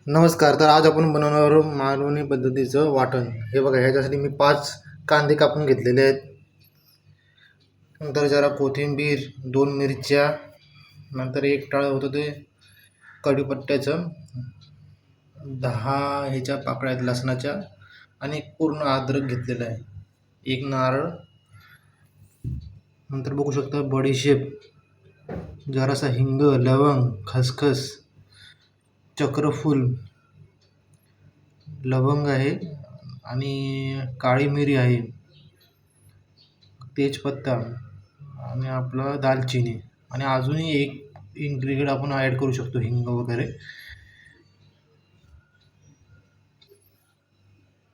नमस्कार. तर आज आपण बनवणार आहोत मालवणी पद्धतीचं वाटण. हे बघा, ह्याच्यासाठी मी 5 कांदे कापून घेतलेले आहेत. नंतर जरा कोथिंबीर, 2 मिरच्या, नंतर एक टाळ होतं ते कढीपत्त्याचं, 10 ह्याच्या पाकळ्या आहेत लसणाच्या, आणि एक पूर्ण अद्रक घेतलेलं आहे, एक नारळ. नंतर बघू शकता बडीशेप, जरासा हिंग, लवंग, खसखस, चक्रफूल, लवंग आहे, आणि काळी मिरी आहे, तेजपत्ता, आणि आपलं दालचिनी, आणि अजूनही एक इन्ग्रेडियंट आपण ॲड करू शकतो, हिंग वगैरे.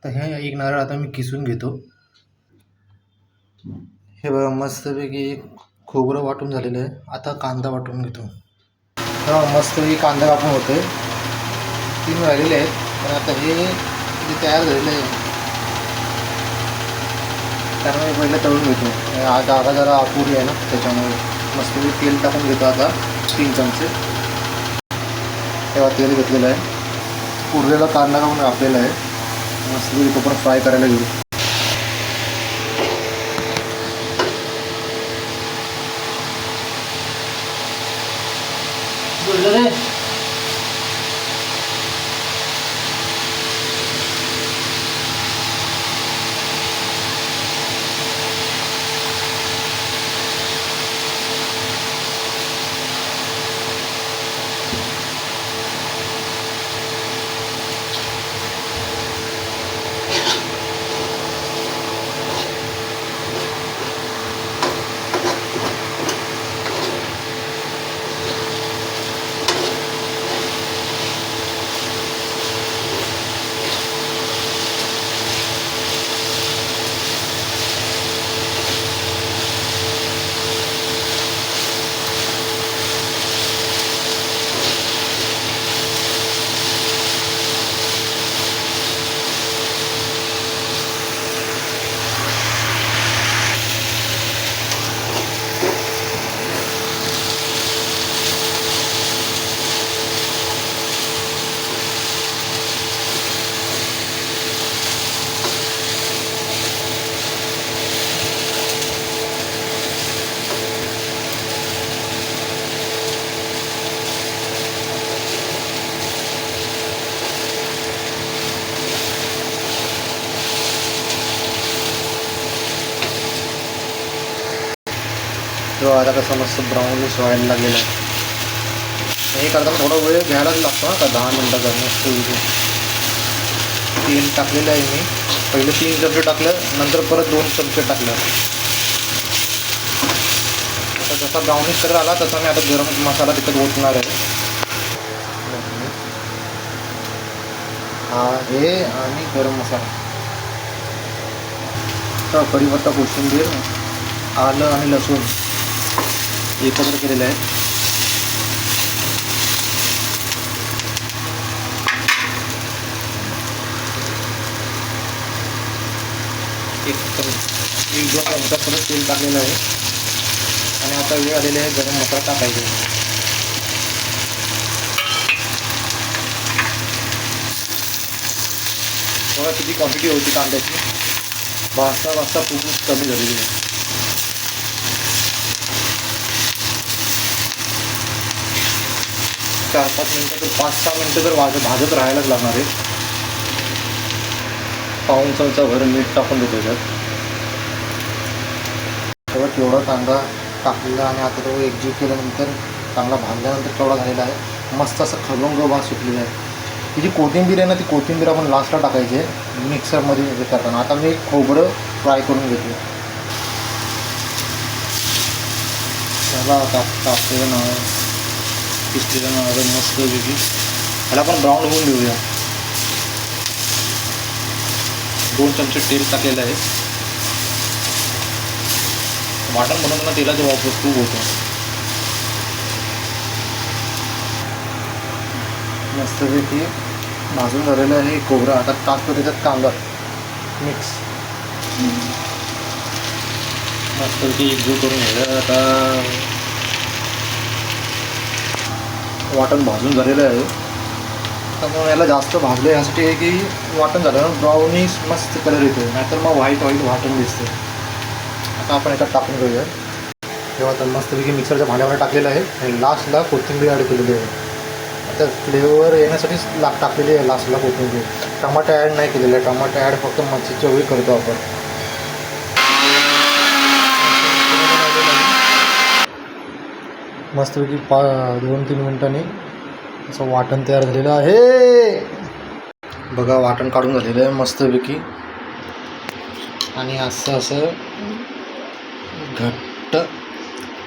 तर हे एक नारळ आता मी किसून घेतो. हे बघा, मस्तपैकी खोबरं वाटून झालेलं आहे. आता कांदा वाटून घेतो. हा, मस्तपैकी कांदा कापून होते, 3 राहिलेले आहेत. पण आता हे जे तयार झालेलं आहे त्यामुळे पहिलं तळून घेतो. जागा जरा अपुरी आहे ना, त्याच्यामुळे मस्तपैकी तेल टाकून घेतो. आता 3 चमचे तेव्हा तेल घेतलेलं आहे. उरलेला कांदा कापून आपलेला आहे, मस्तपैकी तो पण फ्राय करायला घेऊ. तो आता कसं मस्त ब्राऊनिश व्हायला लागलेला आहे. हे करताना थोडा वेळ घ्यायलाच लागतो ना, का 10 मिनटाचा मस्त. तेल टाकलेलं आहे मी. पहिले 3 चमचे टाकलं, नंतर परत 2 चमचे टाकलं. आता जसा ब्राऊनिश कलर आला तसा मी आता गरम मसाला तिथं ओतणार आहे. हा, हे आणि गरम मसाला, तर कढीपत्ता, कोशिंबीर, आलं आणि लसूण एकत्र केलेलं आहे. एक 2 चमचा परत तेल टाकलेलं आहे, आणि आता वेळ आलेली आहे गरम मसाला टाकायचा. बघा किती क्वांटिटी होती कांद्याची, भाजता पूर्ण कमी झालेली आहे. चार 5 मिनटं तर 5-6 मिनटं तर भाजत राहायलाच लागणार आहे. पाऊण चमचा भर मीठ टाकून देतो त्याच्यात. तेव्हा केवढा कांदा टाकलेला, आणि आता तो एकजीव केल्यानंतर चांगला भाजल्यानंतर केवढा झालेला आहे. मस्त असं खमंग वास सुटलेला आहे. ही जी कोथिंबीर आहे ना, ती कोथिंबीर आपण लास्टला टाकायची आहे मिक्सरमध्ये हे करताना. आता मी खोबरं फ्राय करून घेतो. त्याला टाकलेलं नाव, किसलेलं नाव मस्त वेगळी. ह्याला पण ब्राऊन होऊन घेऊया. 2 चमचे तेल टाकलेलं आहे. वाटण बनवताना तेलाचा वापर खूप होतो. मस्तपैकी भाजून झालेलं आहे खोबरं. आता टाकतो त्याच्यात कांदा मिक्स, मस्तपैकी एकजीव करून घ्यायचं. आता वाटण भाजून झालेलं आहे. त्यामुळे याला जास्त भाजलं यासाठी आहे की वाटण झालं ना ब्राउनिश मस्त कलर येतो, नाहीतर मग व्हाईट वाटण दिसते. आता आपण याच्यात टाकून घेऊया. तेव्हा आता मस्तपैकी मिक्सरच्या भांड्यामध्ये टाकलेलं आहे आणि लास्टला कोथिंबीर ॲड केलेली आहे. आता फ्लेवर येण्यासाठीच टाकलेली आहे लास्टला कोथिंबीर. टमाटे ॲड नाही केलेलं आहे. टमाटे ॲड फक्त मच्छीच्या वेळी करतो आपण. मस्तपैकी 2-3 मिनिटांनी असं वाटण तयार झालेलं आहे. बघा वाटण काढून झालेलं आहे मस्तपैकी आणि असं घट्ट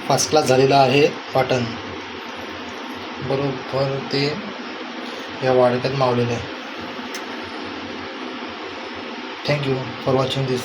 फर्स्ट क्लास झालेलं आहे वाटण. बरोबर ते या वाडक्यात मावलेलं आहे. Thank you for watching this.